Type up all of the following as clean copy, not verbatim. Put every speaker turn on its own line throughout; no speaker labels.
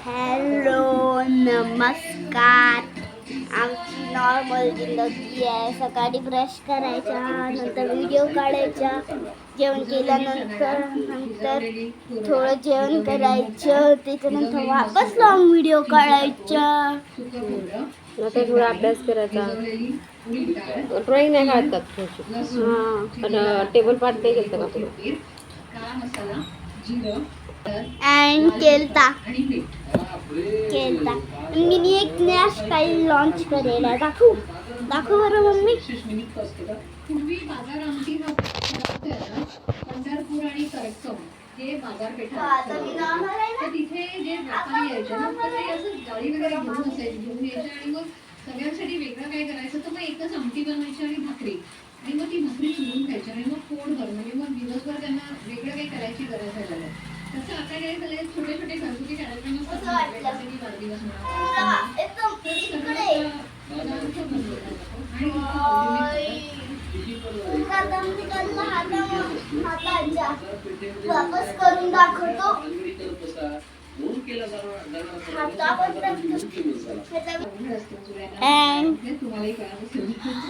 Hello नमस्कार. आमची normal जिंदगी आहे. सकाळी ब्रश करायचा, नंतर व्हिडिओ काढायचा, जेवण केल्यानंतर थोडं जेवण करायचं, त्याच्यानंतर वापस लॉंग व्हिडिओ काढायचा.
आता थोडा अभ्यास करायचा. ड्रॉइंग नाही काढतात. हां, टेबल पाठ ते घेतं का तुम्ही?
अँड केलता मी एक नया स्टाईल लॉन्च करेल आहे. दाखव बरं मम्मी.
पूर्वी बाजार आमटी हा पंढरपूर आणि करकम हे बाजारपेठा तर तिथे जे व्यापारी यायचे ना तर ते असं गाडी वगैरे घेऊन यायचे आणि मग सगळ्यांसाठी वेगळं काय करायचं तर मग एकच आमटी बनवायची आणि भाकरी आणि मग ती भाकरी चुरून खायची आणि मग पोटभर म्हणजे मग दिवसभर त्यांना वेगळं काही करायची गरज आहे झालं. तसं आता काय झालंय छोटे छोटे घरगुती कार्यक्रम
वापस करून दाखवतो.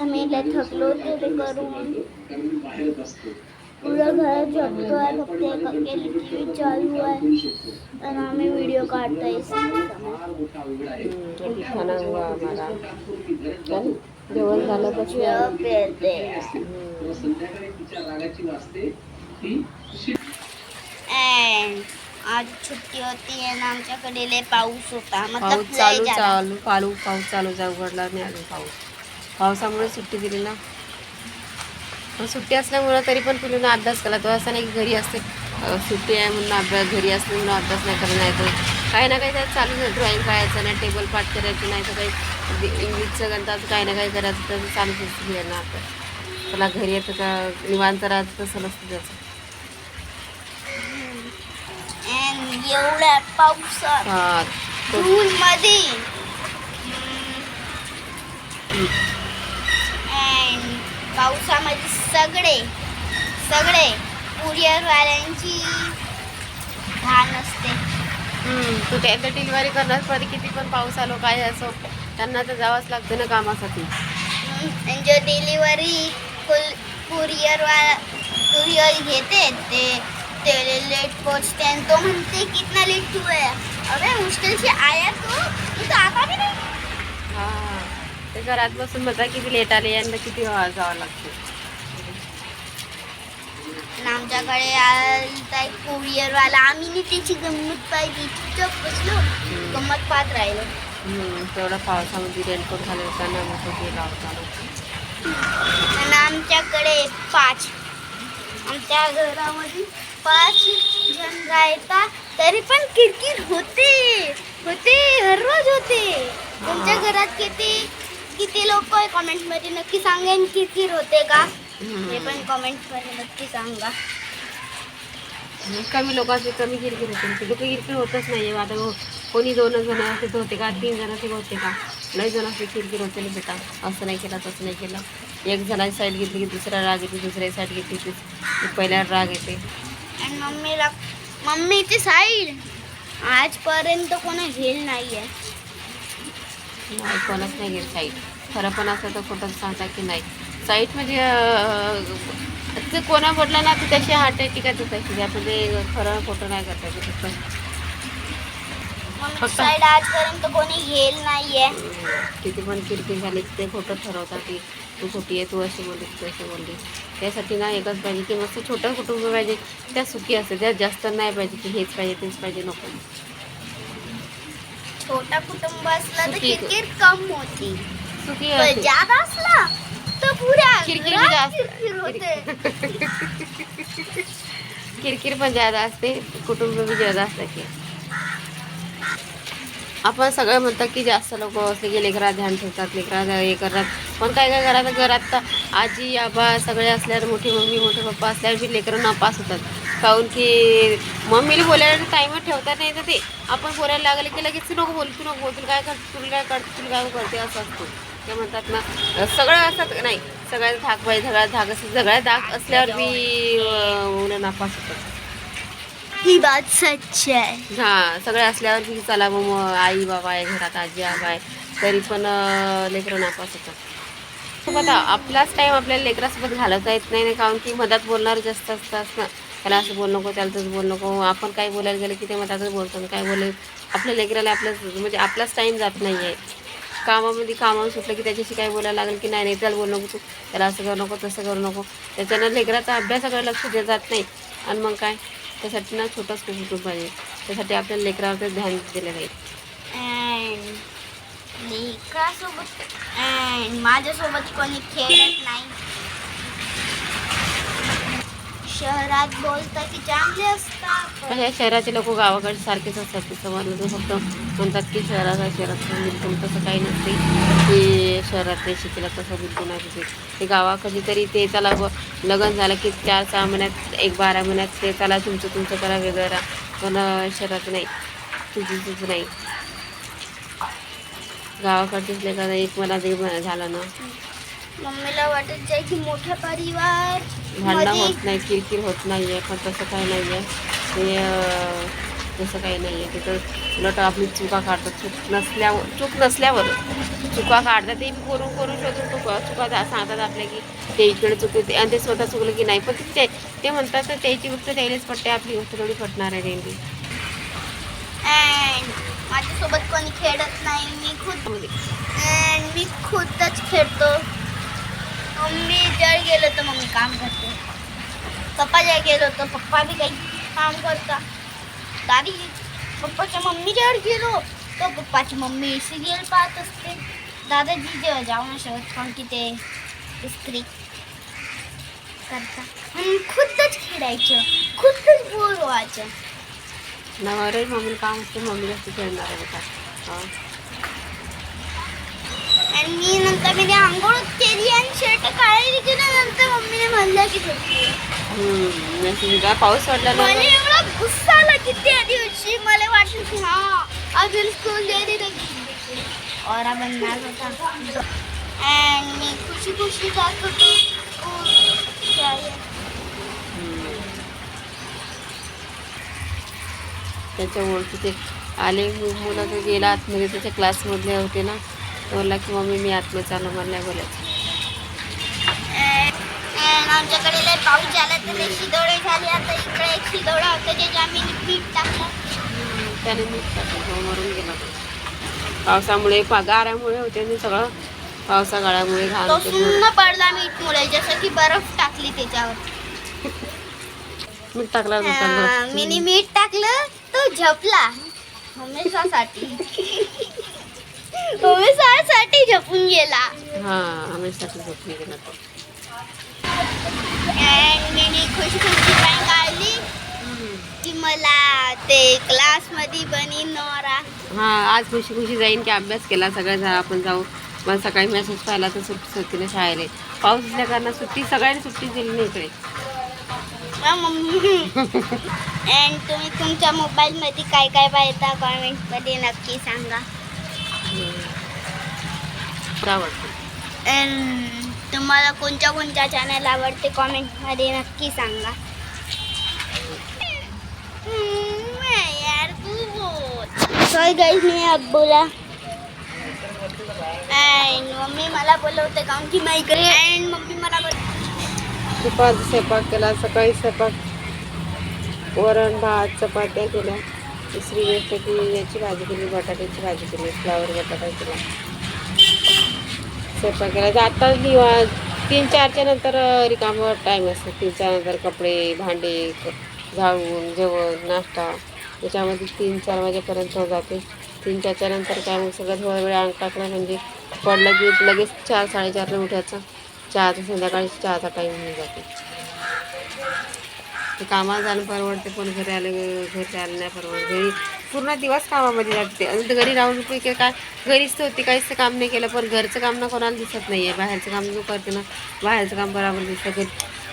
आम्ही थकलो ते करून पूरा घर झपतो आहे. फक्त एक अकेली टीव्ही चालू आहे आणि आम्ही व्हिडिओ काढतोय.
जेवण झालं
आज सुट्टी होती आणि आमच्याकडे लय पाऊस होता.
पाऊस चालू उघडला नाही अजून. पावसामुळे सुट्टी दिली ना. सुट्टी असल्यामुळं तरी पण पिलून अभ्यास केला. तो असं नाही की घरी असते सुट्टी आहे म्हणून अभ्यास, घरी असते म्हणून अभ्यास नाही करत. नाही तर काही ना काही त्यात चालूच आहे. ड्रॉइंग काढायचं नाही, टेबल पाठ करायचं नाही, तर काही इंग्लिशचं गणिताचं काही ना काही करायचं तर चालूच असतं घ्यायला. आता त्याला घरी येतं का निवांत राहतं तसं नसतं त्याचं.
एवढ्या पावसात जून मध्ये पावसामध्ये सगळे कुरिअरवाल्यांची घाण असते.
तू त्या डिलिव्हरी करणार पडते. किती पण पाऊस आलो काय असो त्यांना तर जावंच लागतं ना कामासाठी.
जो डिलिव्हरी कुरिअर घेते ते लेट पोचते आणि तो म्हणते कितना लेट हुआ है. अबे मुश्किल से आया तो आता भी नाही.
हां, ते घरात बसून म्हणता किती लेट आले यांना किती जावं लागतं.
आमच्याकडे आलता एक कुरिअरवाला. आम्ही त्याची गंमत पाहिली. चुपचाप बसलो, गंमत पाहत राहिलो.
तेवढा पावसामध्ये रेनकोट घालून होताना मग तो गेला होता.
आणि आमच्याकडे आमच्या घरामध्ये 5 जण राहतात तरी पण किरकिर होते हर रोज होते. तुमच्या घरात किती लोक कमेंटमध्ये नक्की सांगेन किरकिर होते का हे पण कमेंटमध्ये नक्की सांगा.
कमी लोकांची कमी किरकिर होते. लोक किरकिर होतच नाही. आता कोणी 2 जण असे होते का 3 जण असे होते का लई जण असे किरकिर होते ना बेटा. असं नाही केलं तसं नाही केलं. एक जणाची साईड घेतली की दुसरा राग येते, दुसऱ्या साईड घेतली की पहिल्या राग येते.
आणि मम्मीची साईड आजपर्यंत कोणा घेल नाही आहे.
नाही कोणाच नाही घेत साईड. खरं पण असं तर खोटं सांगता की नाही साईड म्हणजे ते कोणा बोलला ना तर त्याची हार्ट टिकायचं तशी. आपण ते खरं खोटं नाही करता.
फक्त साईड आजपर्यंत कोणी घेल नाहीये.
किती पण किरकिर झाली ते खोटं ठरवतात की तू खोटी आहे, तू अशी बोलली, तू अशी बोलली. त्यासाठी ना एकच पाहिजे की मस्त छोटं कुटुंब पाहिजे. त्या सुखी असते, त्यात जास्त नाही पाहिजे की हेच पाहिजे तेच पाहिजे. नको.
छोटा कुटुंब असला तर किरकिर कम होती.
सुखी
पण जादा असला तर पुऱ्या
किरकिर
होते.
किरकिर पण जादा असते, कुटुंब बी जादा असतं की. आपण सगळं म्हणतात की जास्त लोक असले की लेकरात ध्यान ठेवतात, लेकरात हे करतात. पण काय घरात तर आजी आबा सगळे असल्यावर मोठी मम्मी मोठे पप्पा असल्यावर बी लेकरं नापास होतात. काहून की मम्मीला बोलायला टाईमवर ठेवतात नाही तर ते आपण बोलायला लागले की लगेच तू नको बोल तुला काय करते तुला काय करते असं असतं. ते म्हणतात ना सगळं असं नाही. सगळ्यात धाक पाहिजे. सगळ्यात धाक असल्यावर बी नापास होतात.
ही बात सच आहे.
हा सगळे असल्यावर की चला मग आई बाबा आहे घरात, आजी आबा आहे, तरी पण लेकरं नापास होतात. सोबत आपलाच टाईम आपल्याला लेकरासोबत घालवता येत नाही, कारण की मधात बोलणार जास्त असतात ना. त्याला असं बोल नको, त्याला तसं बोल नको. आपण काय बोलायला गेलं की ते मधातच बोलतात. काय बोलायला आपल्या लेकराला म्हणजे आपलाच टाईम जात नाही आहे. कामावर सुटलं की त्याच्याशी काय बोलायला लागेल की नाही नाही त्याला बोल नको, तू त्याला असं करू नको तसं करू नको. त्याच्यानं लेकराचा अभ्यासाकडे लक्ष दिलं जात नाही. आणि मग काय त्यासाठी ना छोटाच कुटुंब पाहिजे. त्यासाठी आपल्याला लेकरावर ध्यान दिलं पाहिजे.
अँड लेकरासोबत अँड माझ्यासोबत कोणी खेळत नाही. शहरात बोलतात की चांगले असतात.
पण ह्या शहराचे लोक गावाकडे सारखेच असतात. ते समजलं फक्त म्हणतात की शहरात बिलकुल तसं काही नसते की शहरात ते शिकला तसं बिलकुल नाही तिथे. ते गावाकडे तरी ते त्याला लग्न झालं की 4-6 महिन्यात 1-12 महिन्यात ते त्याला तुमचं करा वेगळं राहा. पण शहरात नाही, तुझं नाही. गावाकडचेच लेकर एक मला ते झालं ना
मम्मीला वाटत जाय की मोठा परिवार
भांडणं होत नाही, किरकिर होत नाही आहे. पण तसं काही नाही आहे. ते तसं काही नाही आहे. तिथं उलट आपली चुका काढतात. चूक नसल्यावर चुका काढतात. ते करून शोधून चुका सांगतात आपल्या की ते इकडे चुकते आणि ते स्वतः चुकलं की नाही. पण ते म्हणतात तर त्याची गोष्ट त्यालाच पटते, आपली गोष्ट थोडी पटणार आहे त्यांची.
अँड माझ्यासोबत कोणी खेळत नाही. मी खुदच खेळतो. मम्मी जर गेलो तर मम्मी काम करते. पप्पा जर गेलो तर पप्पा बी काही काम करतात. दादी पप्पाच्या मम्मी जर गेलो तर पप्पाची मम्मी सिरियल पाहत असते. दादाजी जेव्हा जाऊ नाही शकत कारण की ते इस्त्री करतात. खुदच खेळायचं, खुदच बोर व्हायचं.
नवरे मम्मी काम असते, मम्मी जास्त खेळणार आहे का.
आणि मी आंघोळ केली आणि शर्ट काढायला गेलो. नंतर मम्मीने म्हणलं की
काय पाऊस पडला ना.
मला एवढा गुस्सा आला की त्या दिवशी मला वाटलं की अजून स्कूल गेली तर ओरा बनणार होता. आणि मी खुशी जात होतो.
त्याच्या ओळखीचे आले मुलं तर गेला आतमध्ये. त्याच्या क्लासमधले होते ना, बोलला की मम्मी मी आतमध्ये चालू, मला नाही बोलायचं.
आमच्याकडे लय पाऊस झाला तर शिदोळे झाले. आता इकडे एक शिदोळा होता ज्याच्या आम्ही पीठ टाकलं.
त्याने मीठ टाकलं, मरून गेला. पावसामुळे गाऱ्यामुळे होते आणि सगळं पावसागाळ्यामुळे
तो सुन्न पडला मीठमुळे, जसं की बर्फ टाकली त्याच्यावर.
मीठ टाकलं
मी मीठ टाकलं तो झपला हमेशासाठी. हमेशासाठी झपून गेला.
हमेशासाठी झोपली गेला तो.
मी खुशी ड्रॉइंग काढली की मला ते क्लासमध्ये बनी नोरा.
आज खुशी जाईन की अभ्यास केला सगळं झालं, आपण जाऊ. मग सकाळी मेसेज पाहिला तर सुट्टीला शाळेला. पाऊस असल्या कारण सगळ्यांनी सुट्टी दिली नाही इकडे.
अँड तुम्ही तुमच्या मोबाईलमध्ये काय काय पाहता कॉमेंटमध्ये नक्की सांगा. अँड तुम्हाला कोणत्या चॅनल आवडते कॉमेंटमध्ये नक्की सांगा. यार सॉरी गाईज, मी अब्बूला अँड मम्मी मला बोलवते कारण की मी इकडे. अँड मम्मी मला
दुपारचा स्वयंपाक केला, सकाळी स्वयंपाक वरण भात चपात्या केल्या. दुसरी गोष्ट की याची भाजी केली, बटाट्याची भाजी केली, फ्लावर बटाटा केला, स्वयंपाक केला. तर आता 3-4च्या नंतर रिकामं टाईम असतो. 3-4 नंतर कपडे भांडे झाडून जेवण नाश्ता त्याच्यामध्ये 3-4 वाजेपर्यंत जाते. 3-4च्या नंतर काय मग सगळं थोडा वेळ अंग टाकलं म्हणजे पडलं की लगेच 4-4:30ला उठायचं. चहाचा संध्याकाळी चहाचा टाईम होऊन जाते. ते कामाला जाणं परवडते, पण घरी आलं नाही परवडत. घरी पूर्ण दिवस कामामध्ये जाते. अजून तर घरी राहून काय घरीच तर होती, काहीच काहीच काम नाही केलं. पण घरचं काम ना कोणाला दिसत नाही आहे. बाहेरचं काम जो करते ना, बाहेरचं काम बरोबर दिसतं.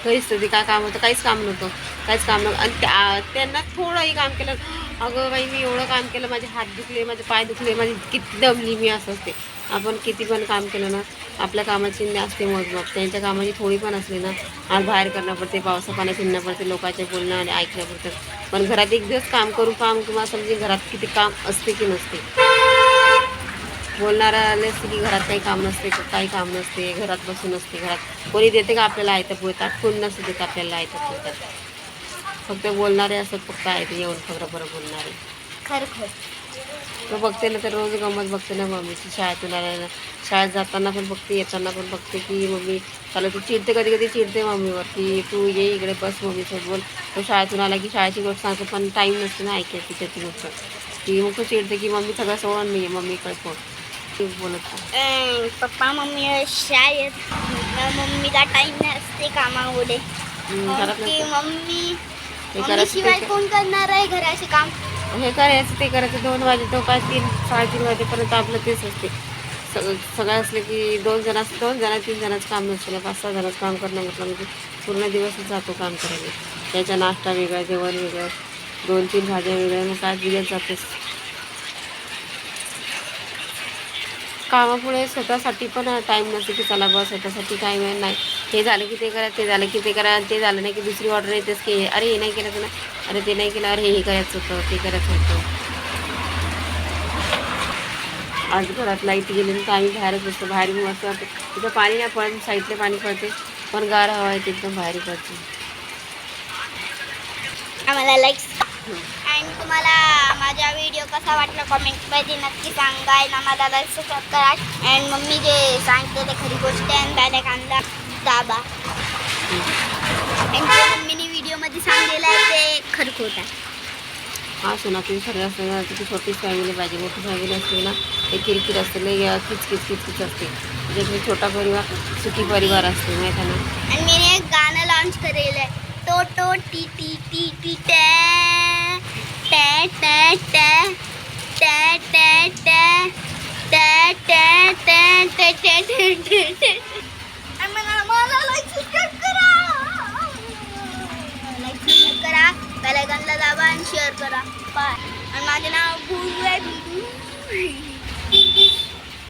घरीच तर ते काय काम होतं, काहीच काम नव्हतं, काहीच काम नव्हतं. आणि त्यांना थोडंही काम केलं, अगं बाई मी एवढं काम केलं, माझे हात दुखले, माझे पाय दुखले, माझी किती दमली मी, असं असते. आपण किती पण काम केलं ना, आपल्या कामाची असते मोजमाप, त्यांच्या कामाची थोडी पण असली ना, आज बाहेर करणं पडते, पावसा पाण्यात हिंडणं पडते, लोकांचे बोलणं आणि ऐकणं पडतं. पण घरात एक दिवस काम करून काम तुम्हाला समजे घरात किती काम असते की नसते. बोलणारा आले असते की घरात काही काम नसते, काही काम नसते, घरात बसून असते, घरात कोणी देते का आपल्याला आयतं पोळतात, कोण नसते देत आपल्याला आयतं पोळतात. फक्त बोलणारे असतात, फक्त आहे ते येऊन खरं बरं बोलणारे.
खरखर.
तो बघते ना तर रोज गंमत बघते ना मम्मीची, शाळेतून आल्याला शाळेत जाताना पण बघते, येताना पण बघते की मम्मी त्याला ती चिडते, कधी कधी चिडते मम्मीवर की तू ये इकडे बस मम्मीसोबत बोल. तो शाळेतून आला की शाळेची गोष्ट सांगतो, पण टाईम नसते ना ऐकायची त्याची गोष्ट, की मग तो चिडते की मम्मी सगळं सोडून मी मम्मीकडे फोन बोलत नाही.
पप्पा मम्मी शाळेत, मम्मीला टाइम नसते कामामुळे.
घरात
की मम्मी
ते करायचं
शिवाय
ते
कोण करणार आहे घराचे काम.
हे करायचं ते करायचं, 2 वाजे तो 3 3:30 वाजेपर्यंत आपलं तेच असते. सगळं असलं की 2 जण 3 जणांचं काम नसतं ना, 5-6 जणांचं काम करणं म्हटलं म्हणजे पूर्ण दिवसच जातो काम करायला. त्याचा नाश्ता वेगळा, जेवण वेगळं, 2-3 भाज्या वेगळ्या, मग काय दिवस जातेच. कामापुढे स्वतःसाठी पण टाईम नसते की चला बस स्वतःसाठी टाईम आहे नाही. हे झालं की ते करा, ते झालं की ते करा, ते झालं नाही की दुसरी ऑर्डर येतेच की अरे हे नाही केलं तर, अरे ते नाही केलं, अरे हे करायचं होतं, ते करायचं होतं. आज घरात लाईट गेली तर आम्ही बाहेरच बसतो, बाहेर मी मस्त वाटतं. तिथं पाणी नाही पडत, साईडला पाणी पडते, पण गार हवा आहे एकदम बाहेर पडते.
आम्हाला लाईक्स आणि तुम्हाला माझा व्हिडिओ कसा वाटला कमेंटमध्ये नक्की सांगा. आणि आम्हाला लाईक सबस्क्राईब करा. आणि मम्मी जे सांगते ते खरी गोष्ट आहे. आणि दादा कांदा दाबा. आणि जे मम्मीने व्हिडिओमध्ये सांगितलं आहे ते खरं खोट आहे.
हा सोना तुम्ही खरं असतं ना, तिथे छोटीच फॅमिली पाहिजे. मोठी फॅमिली असली ना ते किरकिर असते, लय किचकिच असते. त्याच्याकडे छोटा परिवार सुखी परिवार असते, माहीत आहे ना.
आणि मी एक गाणं लॉन्च करेल आहे. टो टो टी टी टी टी टे टे टे टे टे टे टे टे टे टे टे टे टे टे. आणि मला लाईक सबस्क्राईब करा. लाईक सबस्क्राईब करा, बेल आयकॉनला दाबा आणि शेअर करा. बाय. आणि माझे नाव भूमी आहे.